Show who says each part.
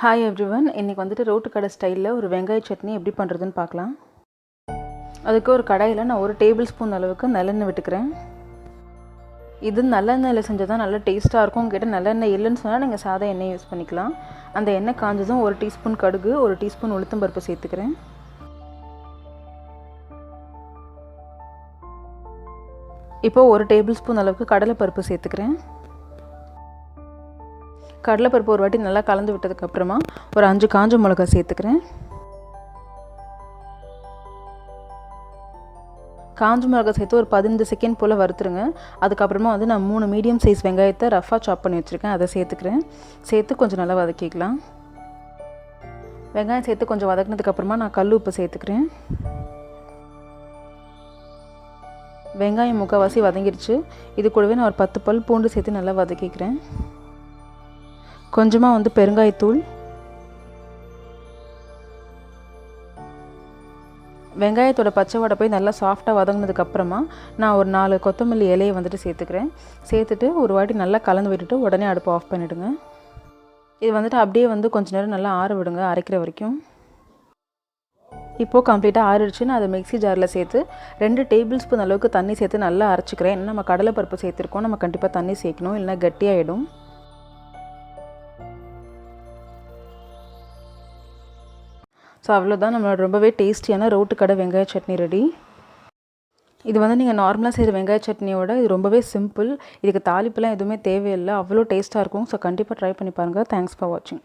Speaker 1: Hi everyone, இன்னைக்கு வந்துட்டு road கடை ஸ்டைல்ல ஒரு வெங்காய சட்னி எப்படி பண்றதுன்னு பார்க்கலாம். அதுக்கு ஒரு கடாயில நான் 1 டேபிள் ஸ்பூன் அளவுக்கு நல்லெண்ணெய் விட்டுக்கிறேன். இது நல்லெண்ணெயில செஞ்சா தான் நல்ல டேஸ்டா இருக்கும். உங்ககிட்ட நல்லெண்ணெய் இல்லைன்னு சொன்னா நீங்க சாதா எண்ணெய் யூஸ் பண்ணிக்கலாம். அந்த எண்ணெய் காஞ்சதும் 1 டீஸ்பூன் கடுகு, 1 டீஸ்பூன் உளுத்தம் பருப்பு சேர்த்துக்கிறேன். இப்போ 1 டேபிள் ஸ்பூன் அளவுக்கு கடலை பருப்பு சேர்த்துக்கிறேன். கடலை பருப்பு ஒரு வாட்டி நல்லா கலந்து விட்டதுக்கு அப்புறமா ஒரு 5 காஞ்ச மிளகாய் சேர்த்துக்கிறேன். காஞ்ச மிளகாய் சேர்த்து ஒரு 15 செகண்ட் போல் வறுத்துருங்க. அதுக்கப்புறமா வந்து நான் 3 மீடியம் சைஸ் வெங்காயத்தை ரஃபாக சாப் பண்ணி வச்சுருக்கேன். அதை சேர்த்துக்கிறேன். சேர்த்து கொஞ்சம் நல்லா வதக்கிக்கலாம். வெங்காயம் சேர்த்து கொஞ்சம் வதக்கினதுக்கப்புறமா நான் கல் உப்பு சேர்த்துக்கிறேன். வெங்காயம் முக்கால்வாசி வதங்கிடுச்சு. இது கூடவே நான் ஒரு 10 பல் பூண்டு சேர்த்து நல்லா வதக்கிக்கிறேன். கொஞ்சமாக வந்து பெருங்காயத்தூள், வெங்காயத்தோட பச்சை வடை போய் நல்லா சாஃப்டாக வதங்கினதுக்கப்புறமா நான் ஒரு 4 கொத்தமல்லி இலையை வந்துட்டு சேர்த்துக்கிறேன். சேர்த்துட்டு ஒரு வாட்டி நல்லா கலந்து விட்டுட்டு உடனே அடுப்பு ஆஃப் பண்ணிவிடுங்க. இது வந்துட்டு அப்படியே வந்து கொஞ்சம் நேரம் நல்லா ஆற விடுங்க, அரைக்கிற வரைக்கும். இப்போது கம்ப்ளீட்டாக ஆறிடுச்சு. நான் அதை மிக்ஸி ஜாரில் சேர்த்து 2 டேபிள் ஸ்பூன் அளவுக்கு தண்ணி சேர்த்து நல்லா அரைச்சிக்கிறேன். ஏன்னா நம்ம கடலை பருப்பு சேர்த்துருக்கோம், நம்ம கண்டிப்பாக தண்ணி சேர்க்கணும், இல்லைனா கட்டியாகிடும். ஸோ அவ்வளோதான், நம்மளோட ரொம்பவே டேஸ்டியான ரோட்டு கடை வெங்காய சட்னி ரெடி. இது வந்து நீங்கள் நார்மலாக செய்கிற வெங்காய சட்னியோட இது ரொம்பவே சிம்பிள். இதுக்கு தாளிப்புலாம் எதுவுமே தேவையில்லை, அவ்வளோ டேஸ்ட்டாக இருக்கும். ஸோ கண்டிப்பாக ட்ரை பண்ணி பாருங்கள். தேங்க்ஸ் ஃபார் வாட்சிங்.